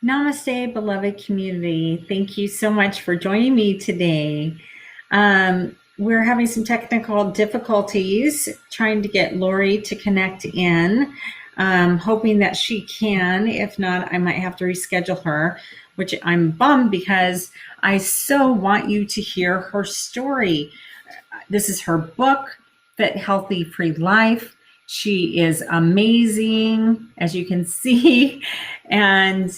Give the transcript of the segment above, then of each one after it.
Namaste, beloved community. Thank you so much for joining me today. We're having some technical difficulties trying to get Lori to connect in. Hoping that she can. If not, I might have to reschedule her, which I'm bummed because I so want you to hear her story. This is her book, Fit, Healthy, Free Life. She is amazing, as you can see, and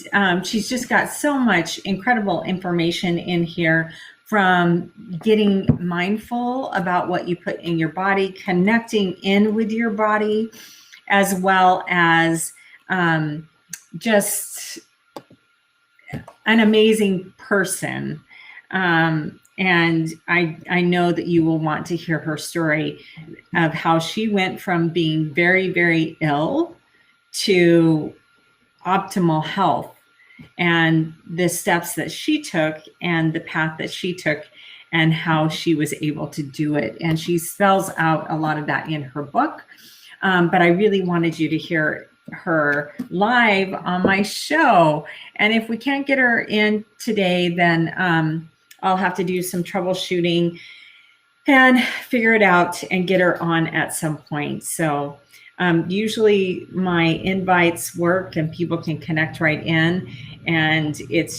she's just got so much incredible information in here, from getting mindful about what you put in your body, connecting in with your body, as well as just an amazing person. And I know that you will want to hear her story of how she went from being very, very ill to optimal health, and the steps that she took and the path that she took and how she was able to do it. And she spells out a lot of that in her book. But I really wanted you to hear her live on my show. And if we can't get her in today, then I'll have to do some troubleshooting and figure it out and get her on at some point. So usually my invites work and people can connect right in, and it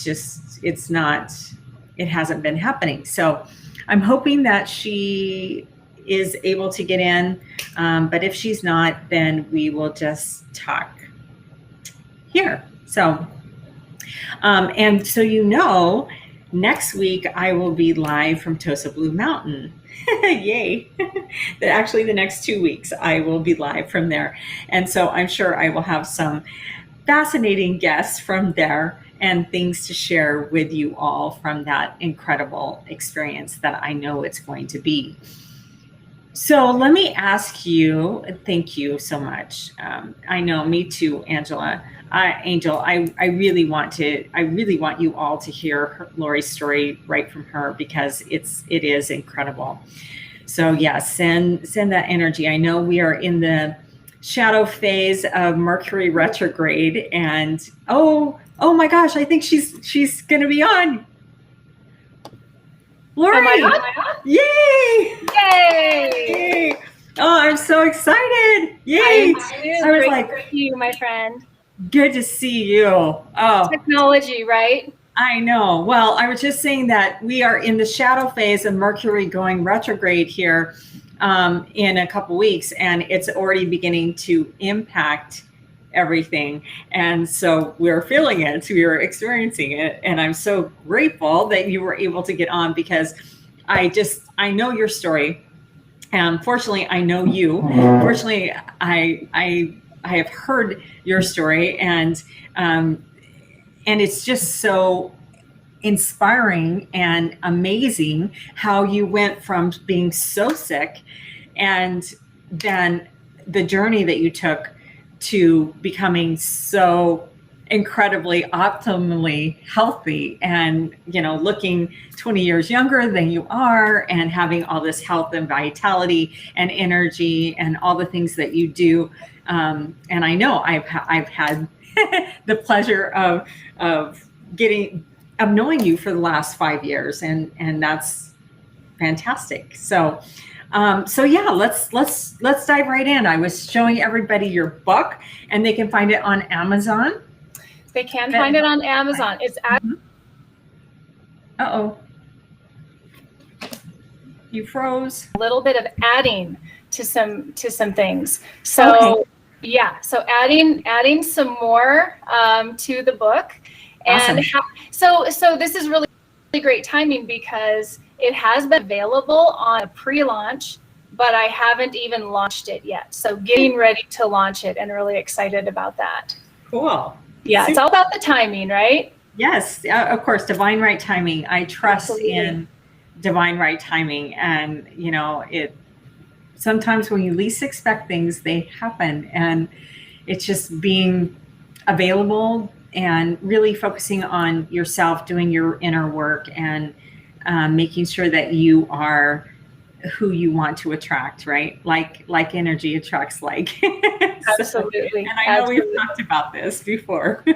hasn't been happening. So I'm hoping that she is able to get in. But if she's not, then we will just talk here. So, and so, next week, I will be live from Tosa Blue Mountain. Yay. Actually, the next 2 weeks, I will be live from there. And so I'm sure I will have some fascinating guests from there and things to share with you all from that incredible experience that I know it's going to be. So let me ask you, thank you so much. I know, me too, Angela. Angel, I really want you all to hear Lori's story right from her, because it is incredible. So yeah, send that energy. I know we are in the shadow phase of Mercury retrograde, and oh my gosh, I think she's gonna be on. Lori! Am I on? Yay! Yay! Oh, I'm so excited! Yay! I was like, to you, my friend. Good to see you. Oh, technology, right? I know. Well, I was just saying that we are in the shadow phase of Mercury going retrograde here in a couple weeks, and it's already beginning to impact everything. And so we're feeling it, we are experiencing it. And I'm so grateful that you were able to get on, because I know your story. And fortunately, I know you. Fortunately, I have heard your story, and it's just so inspiring and amazing how you went from being so sick, and then the journey that you took to becoming so incredibly optimally healthy, and looking 20 years younger than you are, and having all this health and vitality and energy and all the things that you do. And I know I've had the pleasure of knowing you for the last 5 years, and that's fantastic. So yeah, let's dive right in. I was showing everybody your book, and they can find it on Amazon. They can find it on Amazon. It's Uh-oh. You froze. A little bit of adding to some things. So okay. Yeah, so adding some more to the book. And awesome. So this is really great timing, because it has been available on a pre-launch, but I haven't even launched it yet. So getting ready to launch it, and really excited about that. Cool. Yeah, it's all about the timing, right? Yes, of course, divine right timing. I trust in divine right timing, and it. Sometimes when you least expect things, they happen, and it's just being available and really focusing on yourself, doing your inner work, and making sure that you are who you want to attract, right? Like energy attracts like. Absolutely. And I know we've talked about this before. Yeah.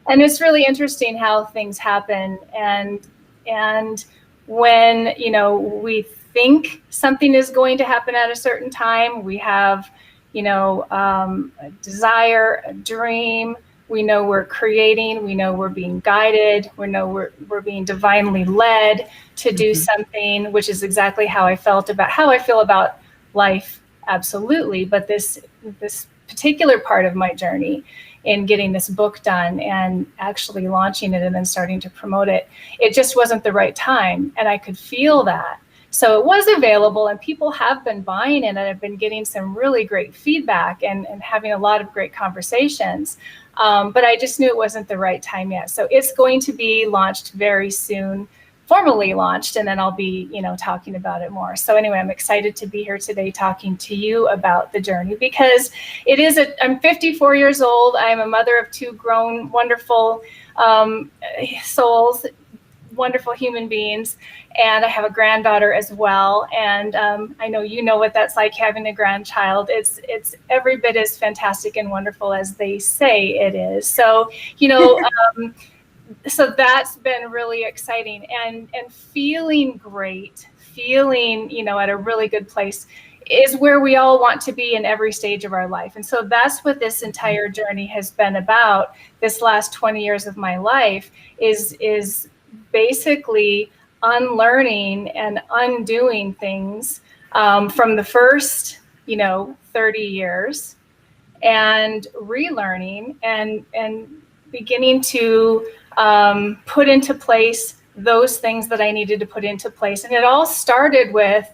And it's really interesting how things happen. And when, we think something is going to happen at a certain time, we have, a desire, a dream, we know we're creating, we know we're being guided, we know we're being divinely led to do something, which is exactly how I feel about life. Absolutely. But this particular part of my journey in getting this book done and actually launching it and then starting to promote it, it just wasn't the right time. And I could feel that. So it was available, and people have been buying it, and I've been getting some really great feedback and having a lot of great conversations. But I just knew it wasn't the right time yet. So it's going to be launched very soon, formally launched, and then I'll be, talking about it more. So anyway, I'm excited to be here today talking to you about the journey, because I'm 54 years old. I'm a mother of 2 grown, wonderful souls, wonderful human beings, and I have a granddaughter as well. And I know what that's like, having a grandchild. It's every bit as fantastic and wonderful as they say it is. So so that's been really exciting, and feeling great, at a really good place is where we all want to be in every stage of our life. And so that's what this entire journey has been about. This last 20 years of my life is basically unlearning and undoing things from the first 30 years, and relearning and beginning to put into place those things that I needed to put into place. And it all started with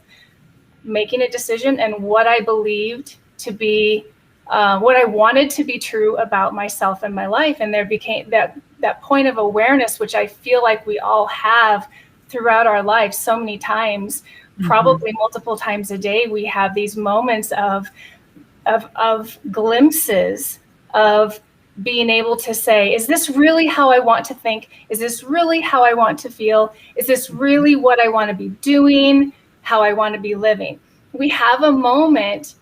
making a decision and what I believed to be, what I wanted to be true about myself and my life. And there became that point of awareness, which I feel like we all have throughout our lives so many times, probably multiple times a day. We have these moments of glimpses of being able to say, is this really how I want to think? Is this really how I want to feel? Is this really what I want to be doing? How I want to be living? We have a moment,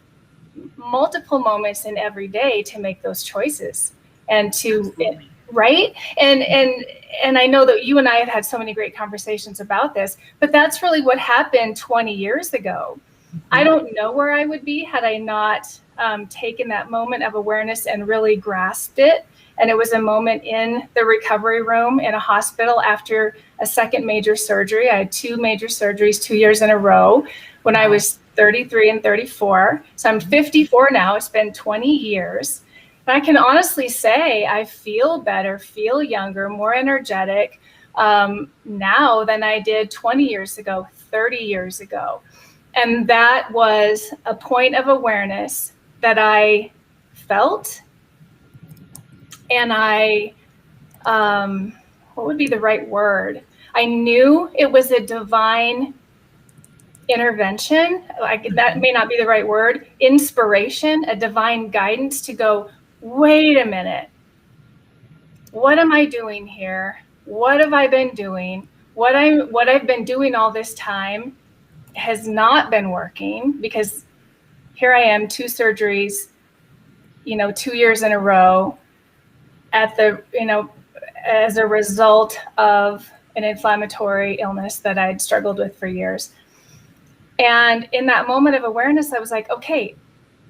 multiple moments in every day to make those choices and to, right? And I know that you and I have had so many great conversations about this, but that's really what happened 20 years ago. I don't know where I would be had I not taken that moment of awareness and really grasped it. And it was a moment in the recovery room in a hospital after a second major surgery. I had 2 major surgeries 2 years in a row when I was 33 and 34. So I'm 54 now. It's been 20 years. And I can honestly say I feel better, feel younger, more energetic now than I did 20 years ago, 30 years ago. And that was a point of awareness that I felt. And I, what would be the right word? I knew it was a divine intervention. That may not be the right word. Inspiration, a divine guidance to go, wait a minute. What am I doing here? What have I been doing? What I've been doing all this time has not been working, because here I am, 2 surgeries, 2 years in a row at the, as a result of an inflammatory illness that I'd struggled with for years. And in that moment of awareness, I was like, okay,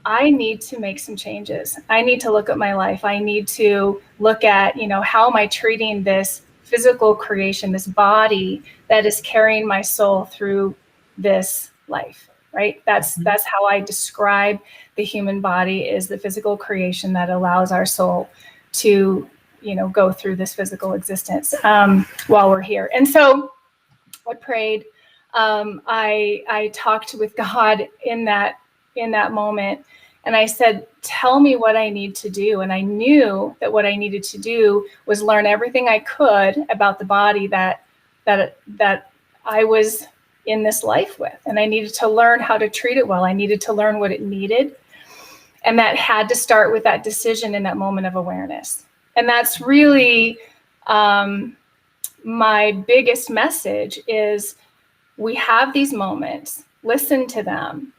I need to make some changes. I need to look at my life. I need to look at, how am I treating this physical creation, this body that is carrying my soul through this life, right? That's how I describe the human body, is the physical creation that allows our soul to, go through this physical existence while we're here. And so I prayed. I talked with God in that moment, and I said, tell me what I need to do. And I knew that what I needed to do was learn everything I could about the body that I was in this life with. And I needed to learn how to treat it well. I needed to learn what it needed. And that had to start with that decision in that moment of awareness. And that's really my biggest message is, we have these moments, listen to them,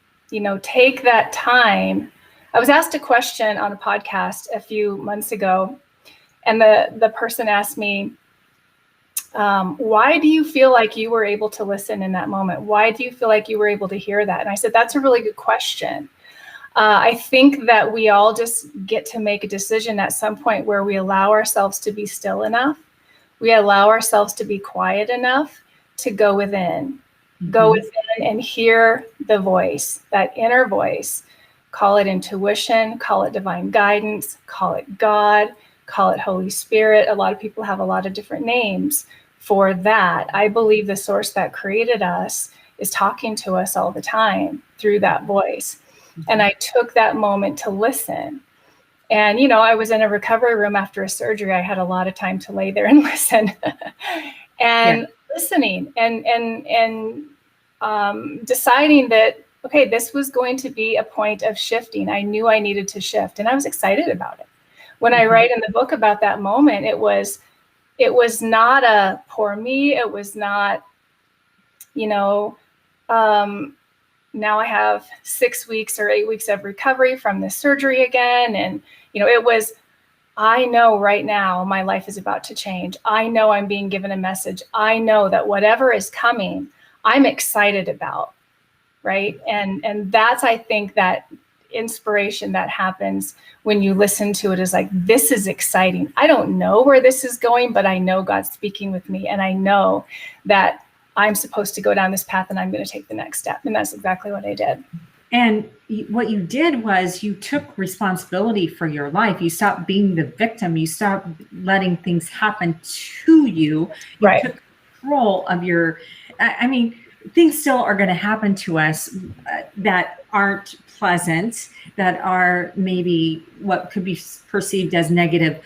take that time. I was asked a question on a podcast a few months ago, And the person asked me, why do you feel like you were able to listen in that moment? Why do you feel like you were able to hear that? And I said, that's a really good question. I think that we all just get to make a decision at some point where we allow ourselves to be still enough. We allow ourselves to be quiet enough to go within, go within and hear the voice, that inner voice. Call it intuition, call it divine guidance, call it God, call it Holy Spirit. A lot of people have a lot of different names for that. I believe the source that created us is talking to us all the time through that voice. And I took that moment to listen. And, you know, I was in a recovery room after a surgery. I had a lot of time to lay there and listen and listening and deciding that, okay, this was going to be a point of shifting. I knew I needed to shift, and I was excited about it. When I write in the book about that moment, it was not a poor me. It was not, you know, now I have 6 weeks or 8 weeks of recovery from this surgery again. And, you know, it was, I know right now my life is about to change. I know I'm being given a message. I know that whatever is coming, I'm excited about, right? And that's, I think, that inspiration that happens when you listen to it is like, this is exciting. I don't know where this is going, but I know God's speaking with me. And I know that I'm supposed to go down this path and I'm going to take the next step. And that's exactly what I did. And what you did was you took responsibility for your life. You stopped being the victim. You stopped letting things happen to you. You Right. took control of your, I mean, things still are going to happen to us that aren't pleasant, that are maybe what could be perceived as negative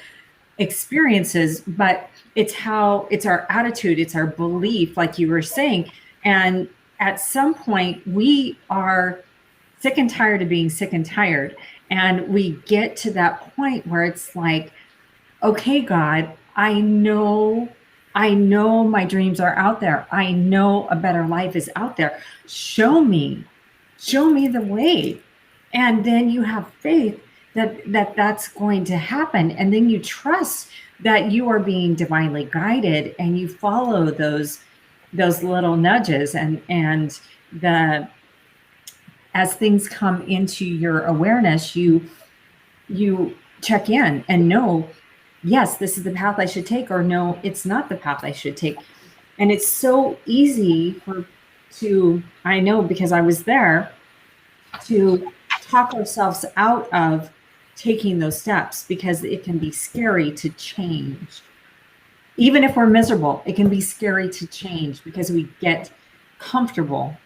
experiences, but it's our attitude, it's our belief, like you were saying. And at some point we are sick and tired of being sick and tired. And we get to that point where it's like, okay, God, I know my dreams are out there. I know a better life is out there. Show me the way. And then you have faith that's going to happen. And then you trust that you are being divinely guided, and you follow those little nudges and as things come into your awareness, you check in and know, yes, this is the path I should take, or no, it's not the path I should take. And it's so easy I know because I was there, to talk ourselves out of taking those steps, because it can be scary to change. Even if we're miserable, it can be scary to change because we get comfortable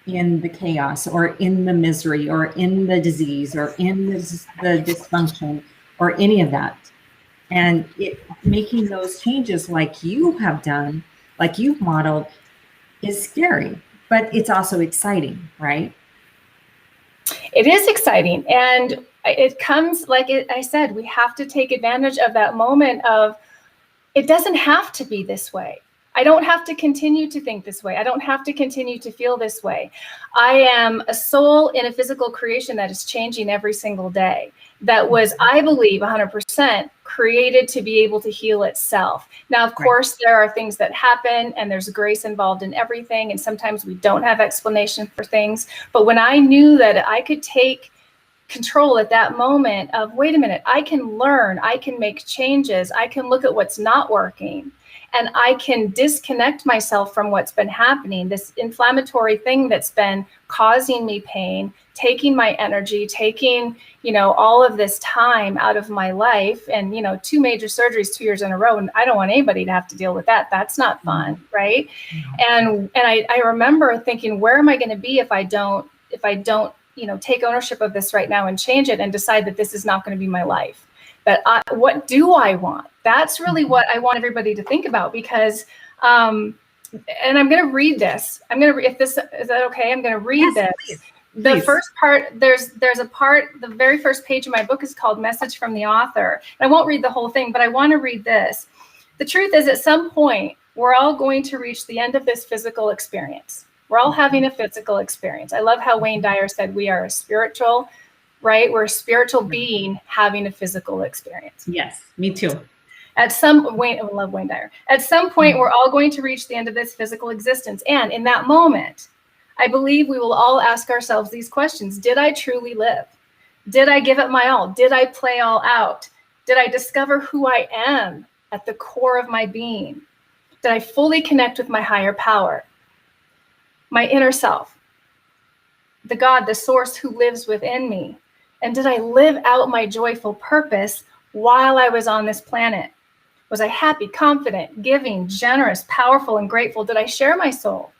in the chaos, or in the misery, or in the disease, or in the dysfunction, or any of that. And making those changes like you have done, like you've modeled, is scary, but it's also exciting, right? It is exciting. And it comes, like I said, we have to take advantage of that moment of, it doesn't have to be this way. I don't have to continue to think this way. I don't have to continue to feel this way. I am a soul in a physical creation that is changing every single day. That was, I believe, 100% created to be able to heal itself. Now, of course, there are things that happen, and there's grace involved in everything. And sometimes we don't have explanation for things. But when I knew that I could take control at that moment of, wait a minute, I can learn, I can make changes, I can look at what's not working, and I can disconnect myself from what's been happening, this inflammatory thing that's been causing me pain, taking my energy, taking, you know, all of this time out of my life, and, you know, 2 major surgeries 2 years in a row. And I don't want anybody to have to deal with that. That's not fun. Right. And I remember thinking, where am I going to be if I don't, you know, take ownership of this right now and change it and decide that this is not going to be my life? What do I want? That's really what I want everybody to think about, because, and I'm going to read this. Is that okay? I'm going to read this. Please. The first part, there's a part, the very first page of my book is called Message from the Author. And I won't read the whole thing, but I want to read this. The truth is, at some point, we're all going to reach the end of this physical experience. We're all having a physical experience. I love how Wayne Dyer said we are a spiritual, right? We're a spiritual being having a physical experience. Yes, me too. At some point, I love Wayne Dyer. At some point, we're all going to reach the end of this physical existence. And in that moment, I believe we will all ask ourselves these questions. Did I truly live? Did I give it my all? Did I play all out? Did I discover who I am at the core of my being? Did I fully connect with my higher power, my inner self, the God, the source who lives within me? And did I live out my joyful purpose while I was on this planet? Was I happy, confident, giving, generous, powerful, and grateful? Did I share my soul?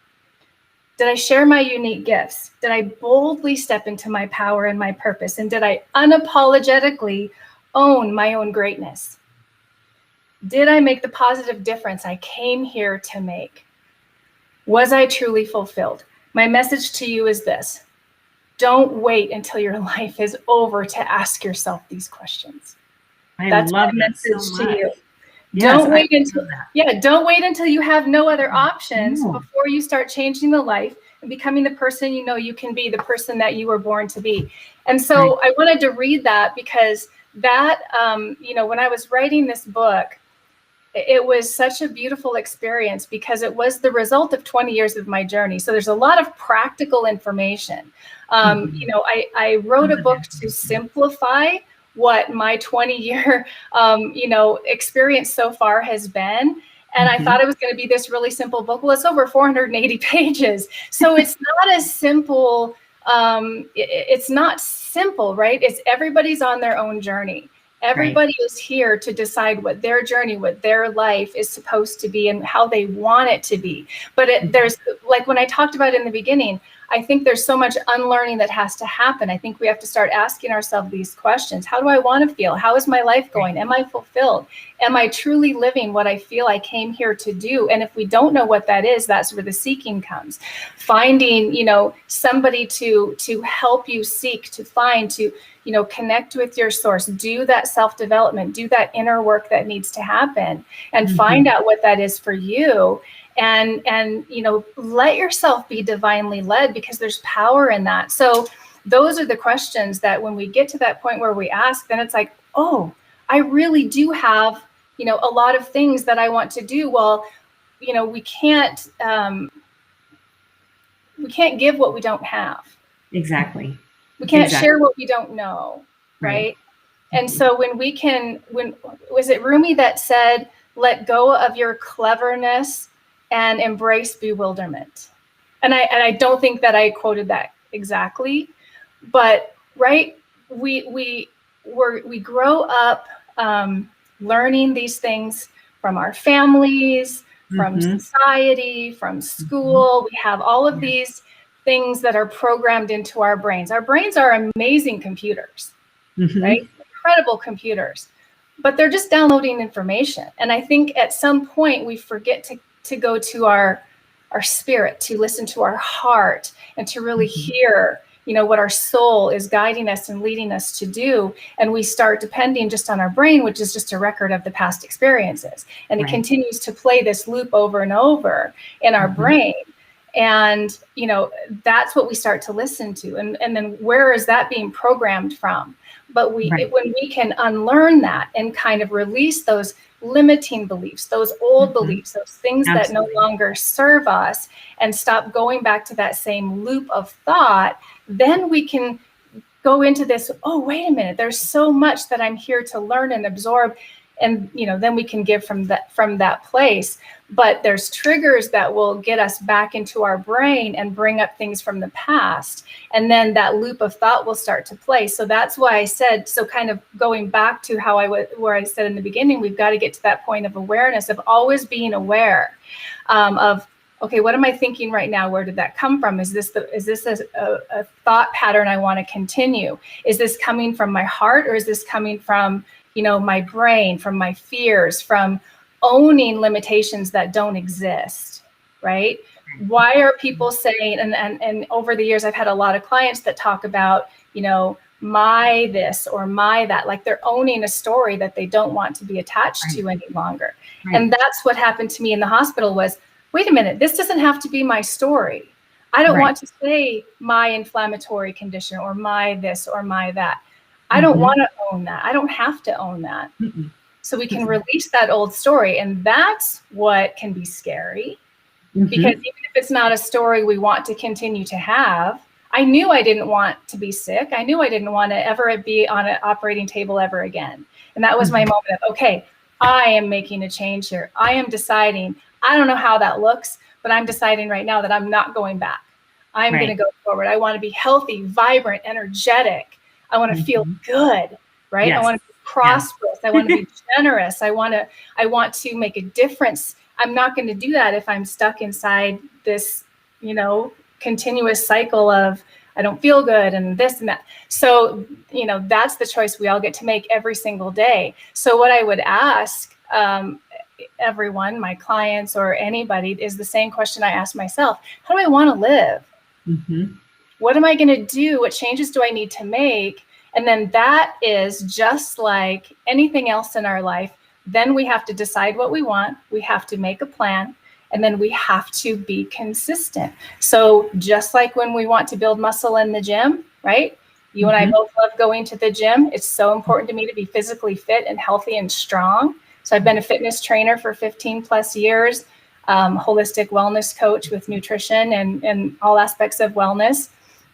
Did I share my unique gifts? Did I boldly step into my power and my purpose? And did I unapologetically own my own greatness? Did I make the positive difference I came here to make? Was I truly fulfilled? My message to you is this: don't wait until your life is over to ask yourself these questions. That's my message to you. Don't wait until you have no other options before you start changing the life and becoming the person you know you can be, the person that you were born to be. And so I wanted to read that because that, when I was writing this book, it was such a beautiful experience because it was the result of 20 years of my journey. So there's a lot of practical information. I wrote a book to simplify what my 20-year, experience so far has been. And I thought it was going to be this really simple book. Well, it's over 480 pages. So it's not as simple. It's not simple, right? It's everybody's on their own journey. Everybody is here to decide what their journey, what their life is supposed to be and how they want it to be. But there's, like when I talked about in the beginning, I think there's so much unlearning that has to happen. I think we have to start asking ourselves these questions. How do I want to feel? How is my life going? Am I fulfilled? Am I truly living what I feel I came here to do? And if we don't know what that is, that's where the seeking comes. Finding, somebody to help you seek, to find, to, connect with your source, do that self-development, do that inner work that needs to happen and find out what that is for you. And let yourself be divinely led because there's power in that. So those are the questions that when we get to that point where we ask, then it's like, oh, I really do have, a lot of things that I want to do. Well, we can't give what we don't have. Exactly. We can't share what we don't know. Right. And so when was it Rumi that said, let go of your cleverness and embrace bewilderment? And I don't think that I quoted that exactly, but we grow up learning these things from our families, from society, from school. We have all of these things that are programmed into our brains. Our brains are amazing computers, right? Incredible computers, but they're just downloading information. And I think at some point we forget to go to our spirit, to listen to our heart and to really hear, what our soul is guiding us and leading us to do. And we start depending just on our brain, which is just a record of the past experiences. And it continues to play this loop over and over in our brain. And, that's what we start to listen to. And then where is that being programmed from? But when we can unlearn that and kind of release those limiting beliefs, those old beliefs, those things that no longer serve us, and stop going back to that same loop of thought, then we can go into this, oh, wait a minute, there's so much that I'm here to learn and absorb. And, then we can give from that place. But there's triggers that will get us back into our brain and bring up things from the past. And then that loop of thought will start to play. So that's why I said, so kind of going back to where I said in the beginning, we've got to get to that point of awareness, of always being aware of, okay, what am I thinking right now? Where did that come from? Is this a thought pattern I want to continue? Is this coming from my heart, or is this coming from, my brain, from my fears, from owning limitations that don't exist, right? Why are people saying, and over the years, I've had a lot of clients that talk about, my this or my that, like they're owning a story that they don't want to be attached to any longer. And that's what happened to me in the hospital was, wait a minute, this doesn't have to be my story. I don't want to say my inflammatory condition or my this or my that. I don't want to own that. I don't have to own that. so we can release that old story. And that's what can be scary, because even if it's not a story we want to continue to have, I knew I didn't want to be sick. I knew I didn't want to ever be on an operating table ever again. And that was my moment of, okay, I am making a change here. I am deciding, I don't know how that looks, but I'm deciding right now that I'm not going back. I'm going to go forward. I want to be healthy, vibrant, energetic. I want to feel good, right? Yes. I want to be prosperous. I want to be generous. I want to make a difference. I'm not going to do that if I'm stuck inside this, continuous cycle of I don't feel good and this and that. So, that's the choice we all get to make every single day. So what I would ask everyone, my clients or anybody, is the same question I ask myself. How do I want to live? What am I going to do? What changes do I need to make? And then that is just like anything else in our life. Then we have to decide what we want. We have to make a plan. And then we have to be consistent. So just like when we want to build muscle in the gym, right? You and I both love going to the gym. It's so important to me to be physically fit and healthy and strong. So I've been a fitness trainer for 15 plus years, holistic wellness coach with nutrition and all aspects of wellness.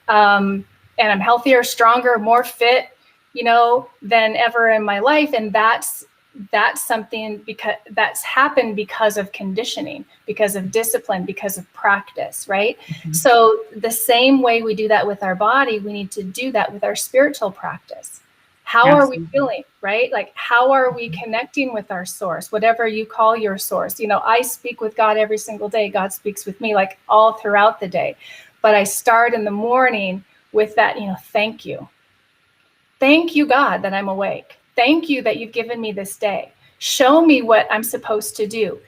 And I'm healthier, stronger, more fit, than ever in my life. And that's something that's happened because of conditioning, because of discipline, because of practice, right? So the same way we do that with our body, we need to do that with our spiritual practice. How are we feeling, right? Like, how are we connecting with our source, whatever you call your source? I speak with God every single day. God speaks with me like all throughout the day. But I start in the morning with that, thank you. Thank you, God, that I'm awake. Thank you that you've given me this day. Show me what I'm supposed to do.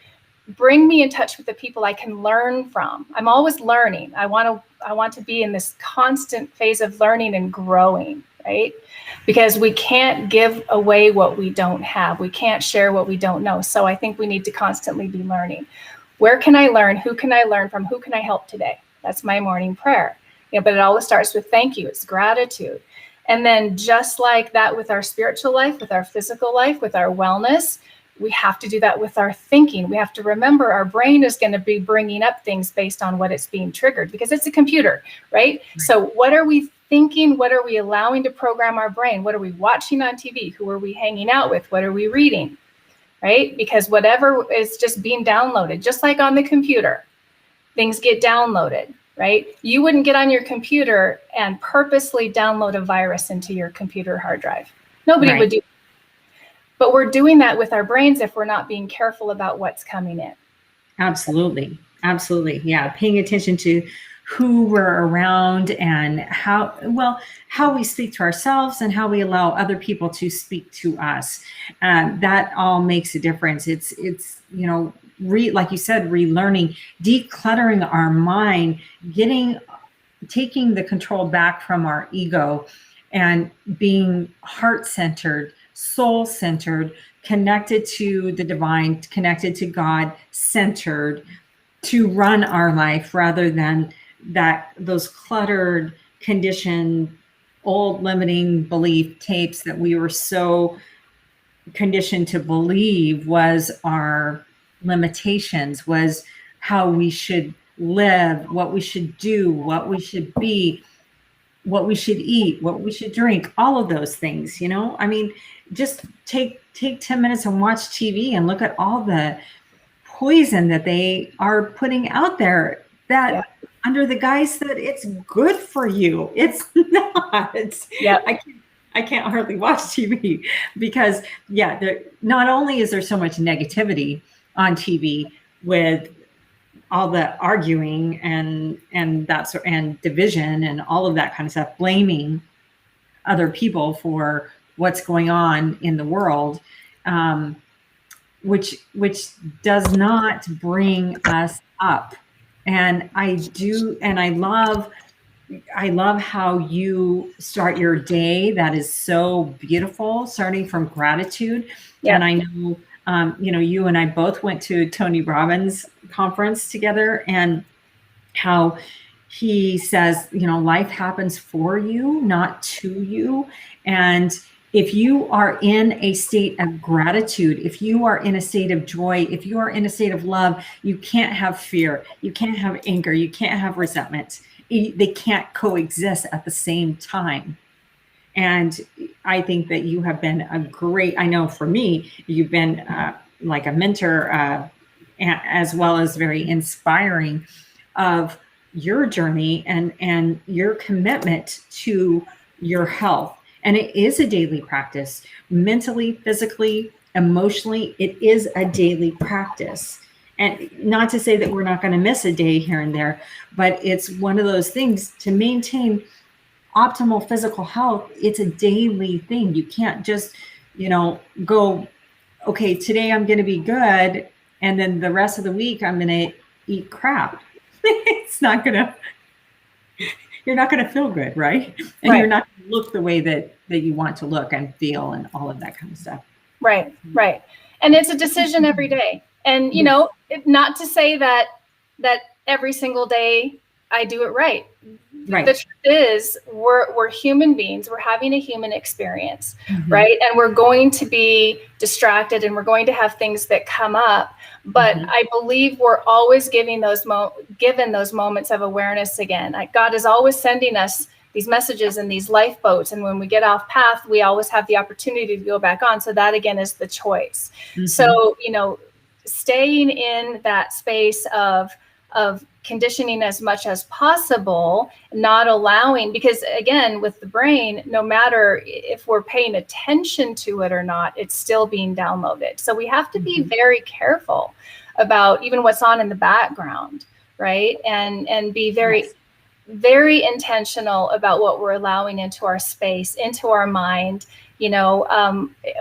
Bring me in touch with the people I can learn from. I'm always learning. I want to be in this constant phase of learning and growing, right? Because we can't give away what we don't have. We can't share what we don't know. So I think we need to constantly be learning. Where can I learn? Who can I learn from? Who can I help today? That's my morning prayer. But it always starts with thank you. It's gratitude. And then just like that with our spiritual life, with our physical life, with our wellness, we have to do that with our thinking. We have to remember our brain is going to be bringing up things based on what it's being triggered, because it's a computer, right? So what are we thinking? What are we allowing to program our brain? What are we watching on TV? Who are we hanging out with? What are we reading, right? Because whatever is just being downloaded, just like on the computer, things get downloaded. Right? You wouldn't get on your computer and purposely download a virus into your computer hard drive. Nobody would do. But we're doing that with our brains if we're not being careful about what's coming in. Absolutely. Absolutely. Yeah. Paying attention to who we're around and how we speak to ourselves and how we allow other people to speak to us. That all makes a difference. It's like you said, relearning, decluttering our mind, taking the control back from our ego and being heart-centered, soul-centered, connected to the divine, connected to God, centered to run our life rather than those cluttered, conditioned, old limiting belief tapes that we were so conditioned to believe was our limitations, was how we should live, what we should do, what we should be, what we should eat, what we should drink, all of those things, just take 10 minutes and watch TV and look at all the poison that they are putting out there under the guise that it's good for you. It's not. I can't hardly watch TV because not only is there so much negativity on TV with all the arguing and division and all of that kind of stuff, blaming other people for what's going on in the world, which does not bring us up. And I love how you start your day. That is so beautiful, starting from gratitude. Yeah. And I know, you and I both went to Tony Robbins' conference together, and how he says, life happens for you, not to you. And If you are in a state of gratitude, if you are in a state of joy, if you are in a state of love, you can't have fear, you can't have anger, you can't have resentment. They can't coexist at the same time. And I think that you have been a great, I know for me, you've been like a mentor, as well as very inspiring of your journey and your commitment to your health. And it is a daily practice, mentally, physically, emotionally. It is a daily practice. And not to say that we're not going to miss a day here and there, but it's one of those things to maintain optimal physical health. It's a daily thing. You can't just, go, okay, today I'm going to be good, and then the rest of the week I'm going to eat crap. It's not going to, you're not going to feel good, right? And Right. you're not going to look the way that you want to look and feel and all of that kind of stuff. Right. And it's a decision every day. And, not to say that every single day I do it right. Right. The truth is we're human beings. We're having a human experience, Mhm. right? And we're going to be distracted and we're going to have things that come up. But Mhm. I believe we're always given those moments of awareness again. God is always sending us these messages and these lifeboats. And when we get off path, we always have the opportunity to go back on. So that again is the choice. Mhm. So, staying in that space of conditioning as much as possible, not allowing, because again, with the brain, no matter if we're paying attention to it or not, it's still being downloaded. So we have to be very careful about even what's on in the background, right? And be very, Yes. very intentional about what we're allowing into our space, into our mind.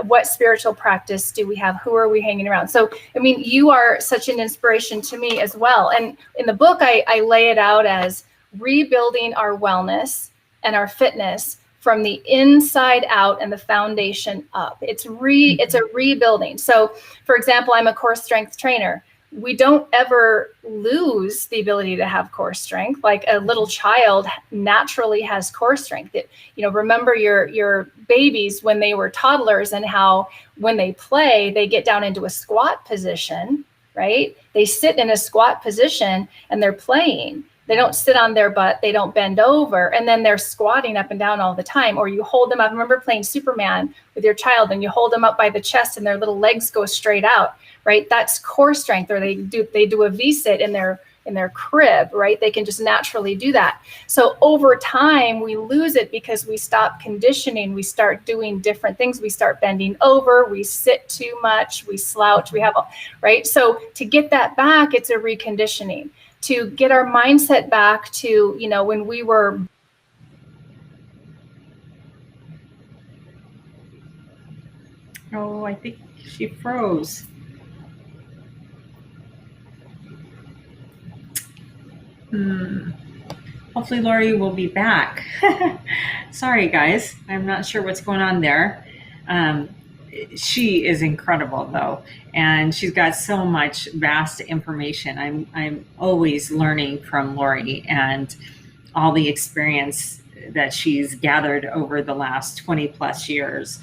What spiritual practice do we have? Who are we hanging around? So, you are such an inspiration to me as well. And in the book, I lay it out as rebuilding our wellness and our fitness from the inside out and the foundation up. It's a rebuilding. So, for example, I'm a core strength trainer. We don't ever lose the ability to have core strength. Like a little child naturally has core strength. Remember your babies when they were toddlers and how when they play, they get down into a squat position, right? They sit in a squat position and they're playing. They don't sit on their butt. They don't bend over. And then they're squatting up and down all the time. Or you hold them up. Remember playing Superman with your child and you hold them up by the chest and their little legs go straight out, right? That's core strength. Or they do a V-sit in their crib, right? They can just naturally do that. So over time, we lose it because we stop conditioning. We start doing different things. We start bending over. We sit too much. We slouch. Right? So to get that back, it's a reconditioning. To get our mindset back to, when we were. Oh, I think she froze. Hopefully Lori will be back. Sorry, guys. I'm not sure what's going on there. She is incredible, though, and she's got so much vast information. I'm always learning from Lori and all the experience that she's gathered over the last 20 plus years,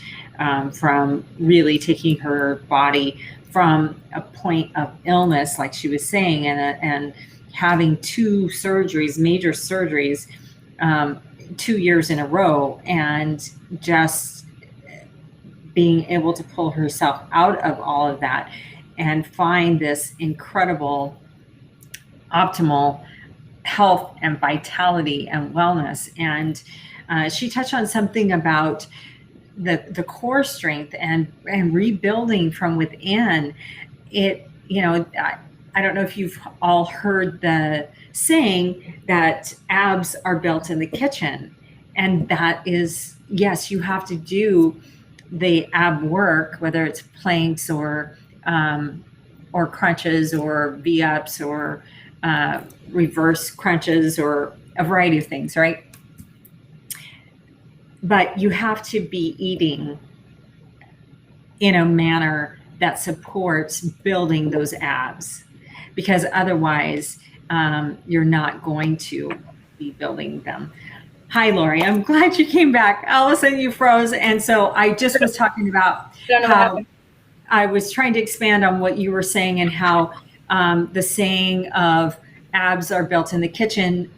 from really taking her body from a point of illness, like she was saying, and having two surgeries, major surgeries, 2 years in a row, and just being able to pull herself out of all of that and find this incredible optimal health and vitality and wellness. And she touched on something about the core strength and rebuilding from within. I don't know if you've all heard the saying that abs are built in the kitchen. And that is, yes, you have to do the ab work, whether it's planks or crunches or V-ups or reverse crunches or a variety of things, right? But you have to be eating in a manner that supports building those abs, because otherwise you're not going to be building them. Hi, Lori. I'm glad you came back. All of a sudden you froze. And so I just was talking about how I was trying to expand on what you were saying and how the saying of abs are built in the kitchen.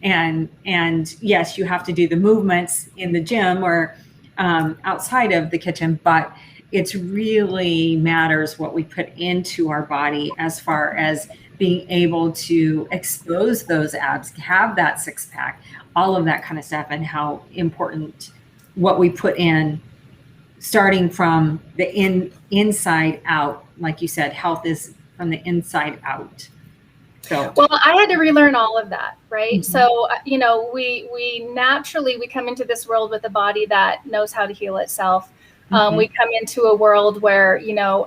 And yes, you have to do the movements in the gym or outside of the kitchen, but it's really matters what we put into our body as far as being able to expose those abs, have that six pack, all of that kind of stuff, and how important what we put in, starting from the inside out. Like you said, health is from the inside out. So, well, I had to relearn all of that, right? Mm-hmm. So, we naturally, we come into this world with a body that knows how to heal itself. Mm-hmm. We come into a world where,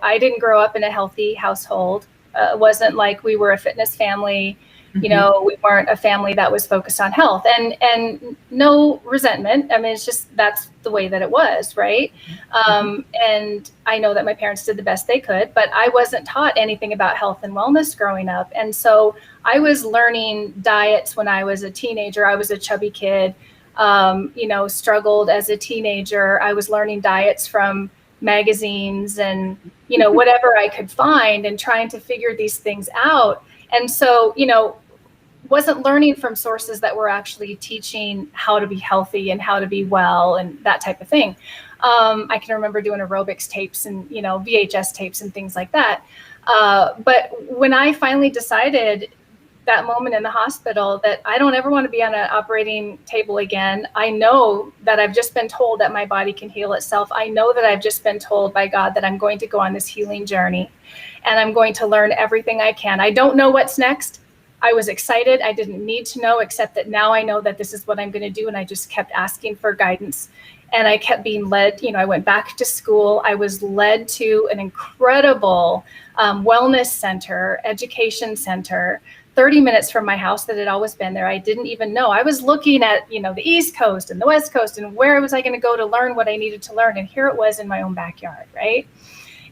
I didn't grow up in a healthy household. It wasn't like we were a fitness family. Mm-hmm. We weren't a family that was focused on health, and no resentment. I mean, it's just, that's the way that it was. Right. Mm-hmm. And I know that my parents did the best they could, but I wasn't taught anything about health and wellness growing up. And so I was learning diets when I was a teenager. I was a chubby kid, struggled as a teenager. I was learning diets from magazines and, whatever I could find, and trying to figure these things out. And so, wasn't learning from sources that were actually teaching how to be healthy and how to be well and that type of thing. I can remember doing aerobics tapes and, VHS tapes and things like that. But when I finally decided that moment in the hospital that I don't ever want to be on an operating table again, I know that I've just been told that my body can heal itself. I know that I've just been told by God that I'm going to go on this healing journey and I'm going to learn everything I can. I don't know what's next. I was excited. I didn't need to know, except that now I know that this is what I'm going to do. And I just kept asking for guidance, and I kept being led. I went back to school. I was led to an incredible wellness center, education center, 30 minutes from my house that had always been there. I didn't even know. I was looking at, the East Coast and the West Coast, and where was I going to go to learn what I needed to learn? And here it was in my own backyard, right?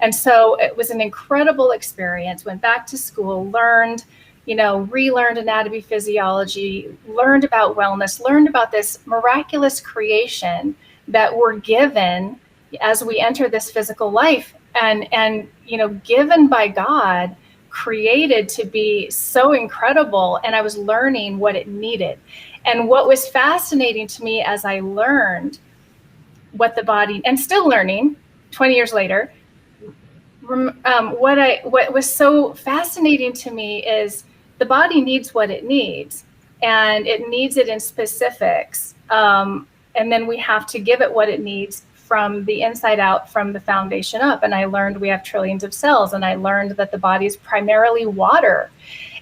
And so it was an incredible experience. Went back to school, learned, relearned anatomy, physiology, learned about wellness, learned about this miraculous creation that we're given as we enter this physical life, and given by God, created to be so incredible. And I was learning what it needed. And what was fascinating to me as I learned what the body, and still learning 20 years later, what was so fascinating to me is the body needs what it needs, and it needs it in specifics. And then we have to give it what it needs from the inside out, from the foundation up. And I learned we have trillions of cells, and I learned that the body is primarily water.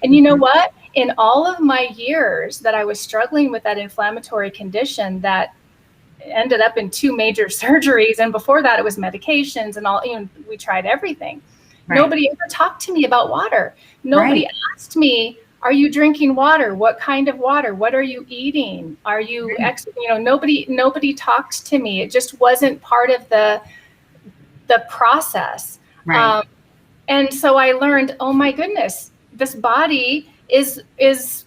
And you know what? In all of my years that I was struggling with that inflammatory condition that ended up in 2 major surgeries, and before that it was medications and all, we tried everything. Right. Nobody ever talked to me about water. Nobody asked me, are you drinking water? What kind of water? What are you eating? Are you, nobody talked to me. It just wasn't part of the process. Right. And so I learned, oh my goodness, this body is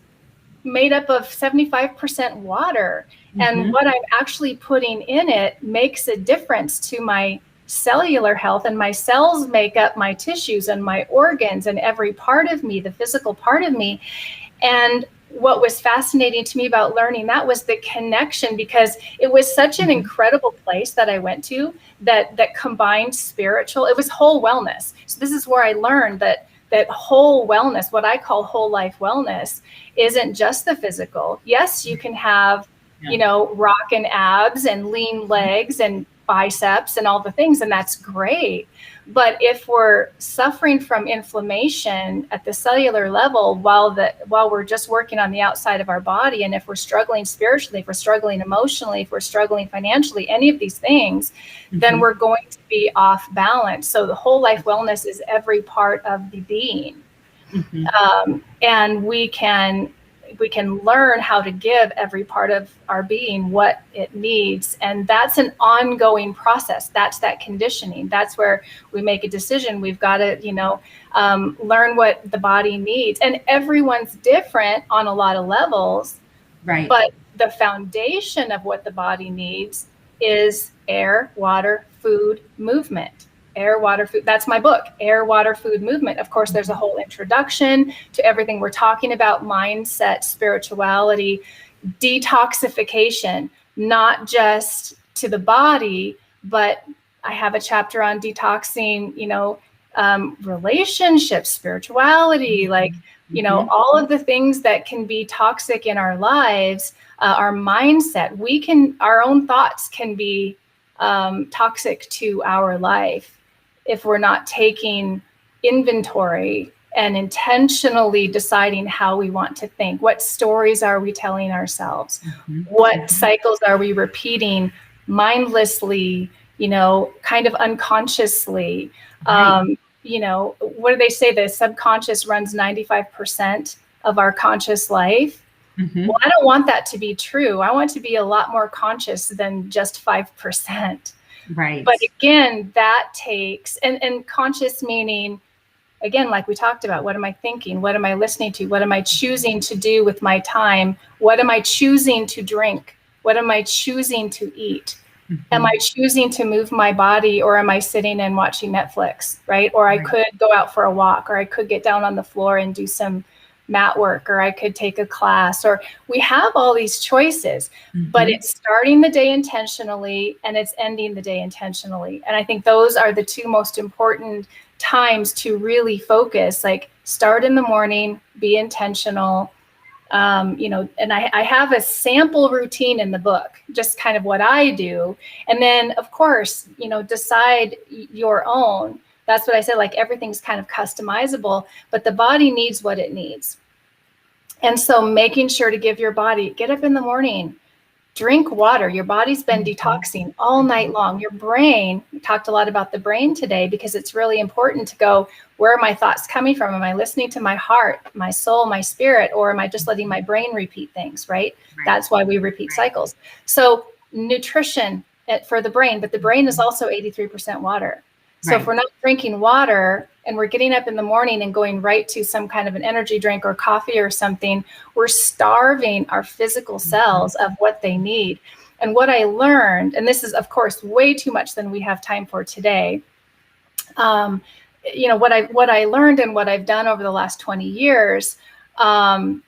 made up of 75% water. Mm-hmm. And what I'm actually putting in it makes a difference to my cellular health, and my cells make up my tissues and my organs and every part of me, the physical part of me. And what was fascinating to me about learning that was the connection, because it was such an incredible place that I went to that combined spiritual, it was whole wellness. So this is where I learned that whole wellness, what I call whole life wellness, isn't just the physical. Yes, you can have, rockin' abs and lean legs and biceps and all the things, and that's great. But if we're suffering from inflammation at the cellular level while we're just working on the outside of our body, and if we're struggling spiritually, if we're struggling emotionally, if we're struggling financially, any of these things, then we're going to be off balance. So the whole life wellness is every part of the being. And we can learn how to give every part of our being what it needs. And that's an ongoing process. That's that conditioning. That's where we make a decision. We've got to, learn what the body needs. And everyone's different on a lot of levels. Right. But the foundation of what the body needs is air, water, food, movement. Air, water, food. That's my book, Air, Water, Food, Movement. Of course, there's a whole introduction to everything we're talking about, mindset, spirituality, detoxification, not just to the body, but I have a chapter on detoxing, relationships, spirituality, like, all of the things that can be toxic in our lives, our mindset, our own thoughts can be toxic to our life if we're not taking inventory and intentionally deciding how we want to think. What stories are we telling ourselves? What cycles are we repeating mindlessly, kind of unconsciously? Right. What do they say? The subconscious runs 95% of our conscious life. Well, I don't want that to be true. I want to be a lot more conscious than just 5%. Right. But again, that takes, and conscious meaning, again, like we talked about, what am I thinking? What am I listening to? What am I choosing to do with my time? What am I choosing to drink? What am I choosing to eat? Am I choosing to move my body, or am I sitting and watching Netflix, right? Or I could go out for a walk, or I could get down on the floor and do some mat work, or I could take a class, or we have all these choices, but it's starting the day intentionally and it's ending the day intentionally. And I think those are the two most important times to really focus, like start in the morning, be intentional. And I have a sample routine in the book, just kind of what I do. And then of course, decide your own. That's what I said, like everything's kind of customizable, but the body needs what it needs. And so making sure to give your body, get up in the morning, drink water. Your body's been detoxing all night long. Your brain, we talked a lot about the brain today because it's really important to go, where are my thoughts coming from? Am I listening to my heart, my soul, my spirit, or am I just letting my brain repeat things, right? That's why we repeat cycles. So nutrition for the brain, but the brain is also 83% water. So if we're not drinking water and we're getting up in the morning and going right to some kind of an energy drink or coffee or something, we're starving our physical cells of what they need. And what I learned, and this is of course way too much than we have time for today, what I learned and what I've done over the last 20 years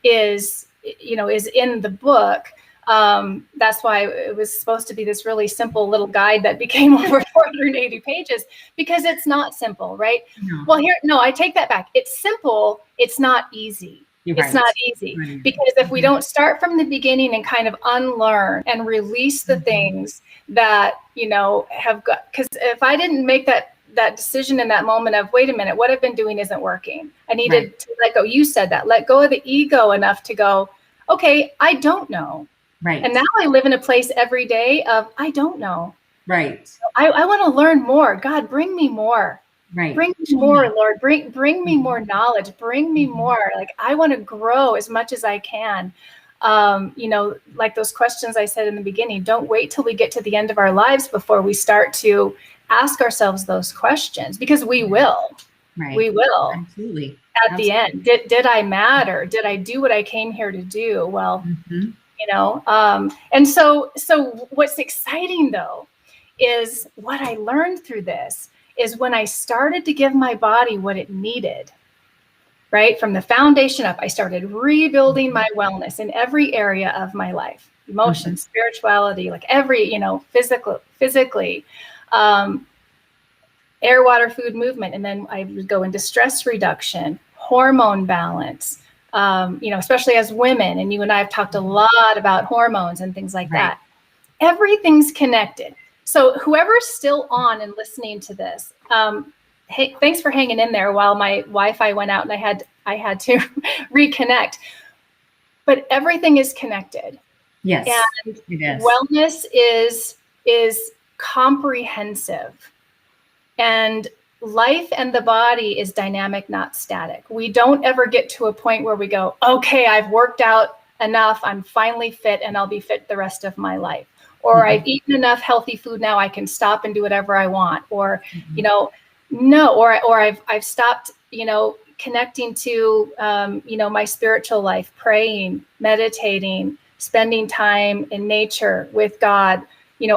is in the book. That's why it was supposed to be this really simple little guide that became over 480 pages, because it's not simple, right? Well, I take that back. It's simple. It's not easy. It's not easy because if we don't start from the beginning and kind of unlearn and release the things that, have got, because if I didn't make that decision in that moment of, wait a minute, what I've been doing isn't working. I needed to let go. You said that, let go of the ego enough to go, okay, I don't know. Right. And now I live in a place every day of, I don't know. Right. I want to learn more. God, bring me more. Right. Bring me more, Lord. Bring me more knowledge. Bring me more. Like, I want to grow as much as I can. Like those questions I said in the beginning, don't wait till we get to the end of our lives before we start to ask ourselves those questions, because we will. Right. We will. Absolutely. At the end, did I matter? Did I do what I came here to do? Well, and so what's exciting though is what I learned through this is when I started to give my body what it needed, right? From the foundation up, I started rebuilding my wellness in every area of my life, emotions, spirituality, like every, physically, air, water, food, movement. And then I would go into stress reduction, hormone balance, especially as women, and you and I have talked a lot about hormones and things like that. Everything's connected. So whoever's still on and listening to this, hey, thanks for hanging in there while my Wi-Fi went out and I had to reconnect. But everything is connected. Yes. And wellness is comprehensive. And life and the body is dynamic, not static. We don't ever get to a point where we go, okay, I've worked out enough. I'm finally fit and I'll be fit the rest of my life. Or I've eaten enough healthy food. Now I can stop and do whatever I want. Or, or I've stopped, connecting to, my spiritual life, praying, meditating, spending time in nature with God,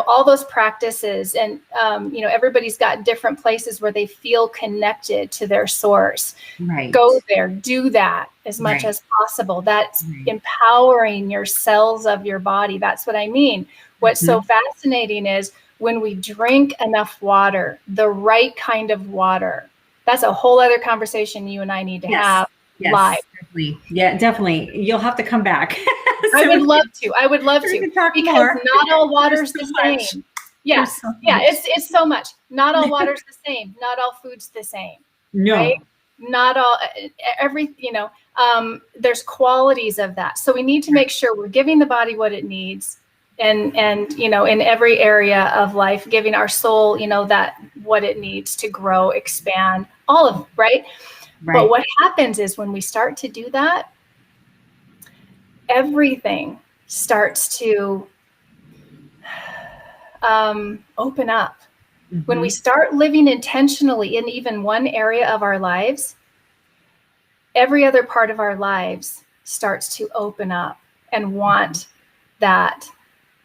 all those practices. And, everybody's got different places where they feel connected to their source. Right. Go there, do that as much as possible. That's empowering your cells of your body. That's what I mean. What's so fascinating is when we drink enough water, the right kind of water. That's a whole other conversation you and I need to have live. Definitely. Yeah, definitely. You'll have to come back. I would love to. Because more. not all water's the same. Yeah. It's so much. Not all water's the same. Not all food's the same. No. Right? Not all, there's qualities of that. So we need to make sure we're giving the body what it needs. And in every area of life, giving our soul, that what it needs to grow, expand, all of it, right? But what happens is when we start to do that, everything starts to open up. When we start living intentionally in even one area of our lives, every other part of our lives starts to open up and want that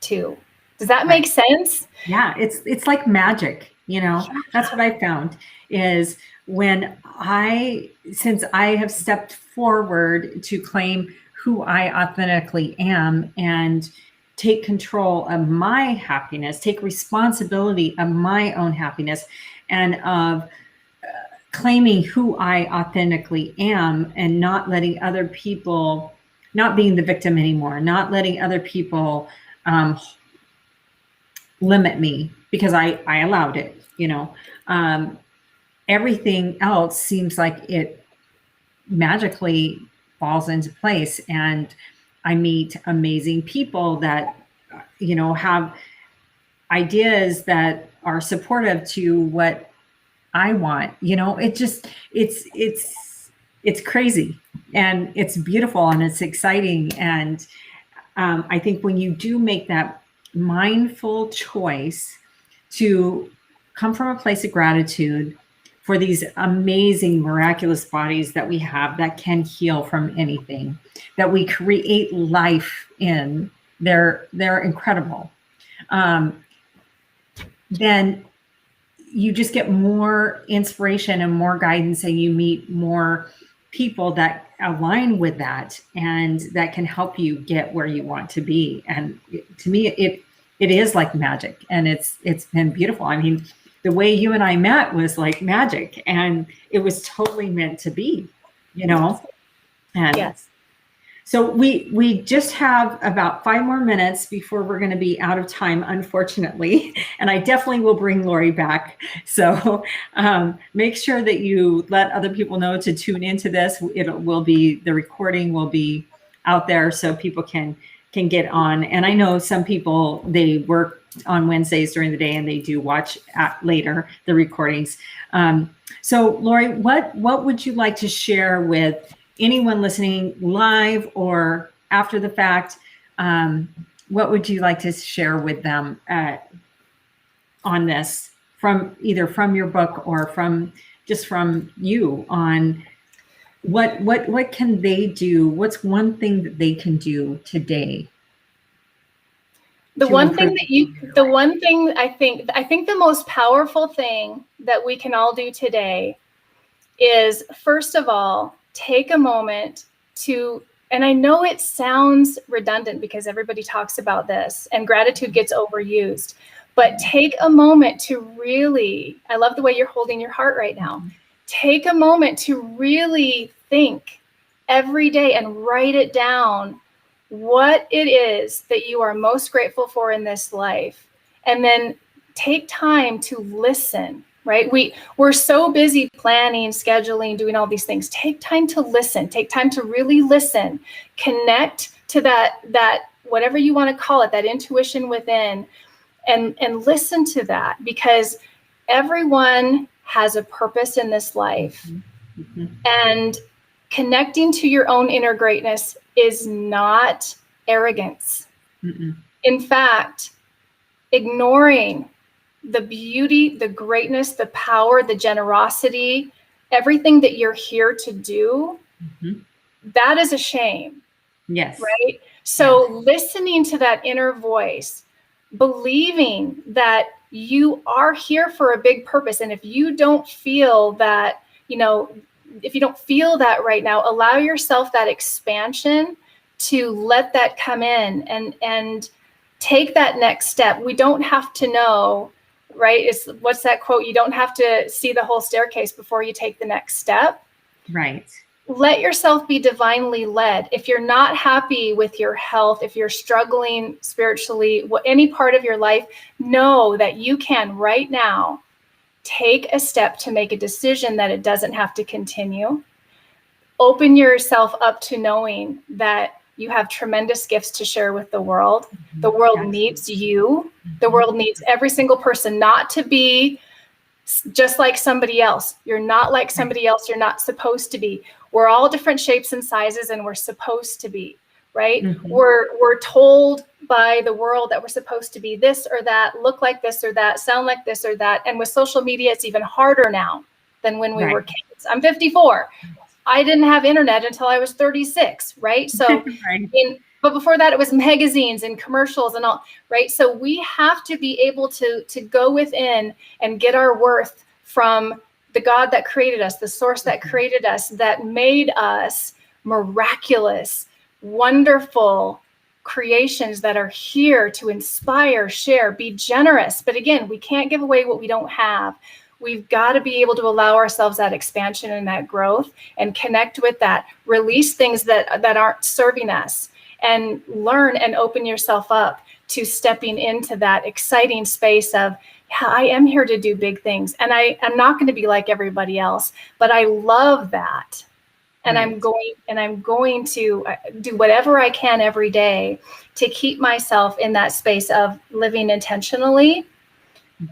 too. Does that make sense? Yeah, it's like magic, That's what I found is since I have stepped forward to claim who I authentically am and take control of my happiness, take responsibility of my own happiness and of claiming who I authentically am and not letting other people, not being the victim anymore, not letting other people limit me because I allowed it, everything else seems like it magically falls into place. And I meet amazing people that, have ideas that are supportive to what I want. It's crazy and it's beautiful and it's exciting. And I think when you do make that mindful choice to come from a place of gratitude for these amazing, miraculous bodies that we have that can heal from anything, that we create life in, they're incredible. Then you just get more inspiration and more guidance, and you meet more people that align with that and that can help you get where you want to be. And to me, it is like magic, and it's been beautiful. I mean, the way you and I met was like magic, and it was totally meant to be, And yes. So we just have about 5 more minutes before we're going to be out of time, unfortunately. And I definitely will bring Lori back. So make sure that you let other people know to tune into this. The recording will be out there so people can get on. And I know some people, they work on Wednesdays during the day and they do watch later the recordings. So Lori, what would you like to share with anyone listening live or after the fact? What would you like to share with them on this, from either from your book or from you, on what can they do? What's one thing that they can do today? The one thing I think the most powerful thing that we can all do today is, first of all, take a moment to, and I know it sounds redundant because everybody talks about this and gratitude gets overused, but take a moment to really, I love the way you're holding your heart right now. Take a moment to really think every day and write it down, what it is that you are most grateful for in this life. And then take time to listen, right? We're so busy planning, scheduling, doing all these things. Take time to listen. Take time to really listen. Connect to that whatever you want to call it, that intuition within, and listen to that, because everyone has a purpose in this life. Mm-hmm. And connecting to your own inner greatness is not arrogance. Mm-mm. In fact, ignoring the beauty, the greatness, the power, the generosity, everything that you're here to do, mm-hmm. that is a shame. Yes. Right? So listening to that inner voice, believing that you are here for a big purpose. And if you don't feel that, if you don't feel that right now, allow yourself that expansion to let that come in and take that next step. We don't have to know, right? What's that quote? You don't have to see the whole staircase before you take the next step. Right. Let yourself be divinely led. If you're not happy with your health, if you're struggling spiritually, any part of your life, know that you can right now take a step to make a decision that it doesn't have to continue. Open yourself up to knowing that you have tremendous gifts to share with the world. The world needs you. The world needs every single person, not to be just like somebody else. You're not like somebody else. You're not supposed to be. We're all different shapes and sizes, and we're supposed to be, right? Mm-hmm. We're told by the world that we're supposed to be this or that, look like this or that, sound like this or that. And with social media, it's even harder now than when we were kids. I'm 54. I didn't have internet until I was 36, right? So, but before that, it was magazines and commercials and all, right? So we have to be able to go within and get our worth from the God that created us, the source that created us, that made us miraculous, wonderful creations that are here to inspire, share, be generous. But again, we can't give away what we don't have. We've got to be able to allow ourselves that expansion and that growth and connect with that, release things that aren't serving us, and learn and open yourself up to stepping into that exciting space of, yeah, I am here to do big things. And I'm not going to be like everybody else, but I love that. And I'm going to do whatever I can every day to keep myself in that space of living intentionally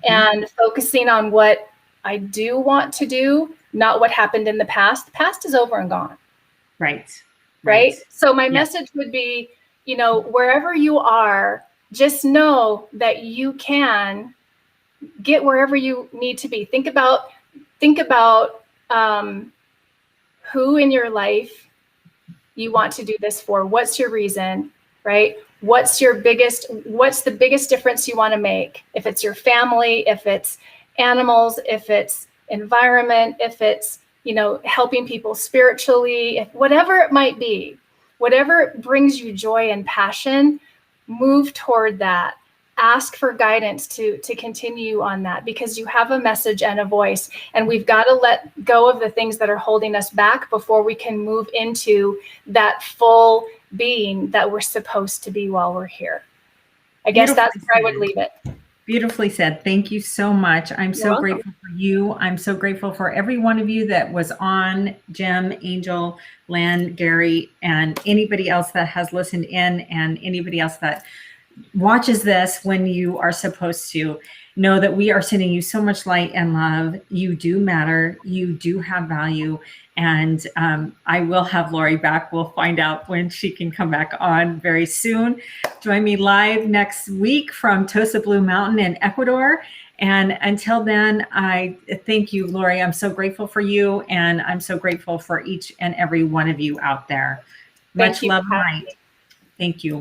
and focusing on what I do want to do, not what happened in the past. The past is over and gone. Right. So my message would be, wherever you are, just know that you can get wherever you need to be. Think about who in your life you want to do this for. What's your reason, right? What's the biggest difference you want to make? If it's your family, if it's animals, if it's environment, if it's, helping people spiritually, if whatever it might be, whatever brings you joy and passion, move toward that. Ask for guidance to continue on that, because you have a message and a voice, and we've got to let go of the things that are holding us back before we can move into that full being that we're supposed to be while we're here. I guess that's where I would leave it. Beautifully said. Thank you so much. I'm so grateful for you. I'm so grateful for every one of you that was on, Jim, Angel, Len, Gary, and anybody else that has listened in, and anybody else that watches this when you are supposed to. Know that we are sending you so much light and love. You do matter. You do have value. And I will have Lori back. We'll find out when she can come back on very soon. Join me live next week from Tosa Blue Mountain in Ecuador. And until then, I thank you, Lori. I'm so grateful for you. And I'm so grateful for each and every one of you out there. Much love and light. Thank you.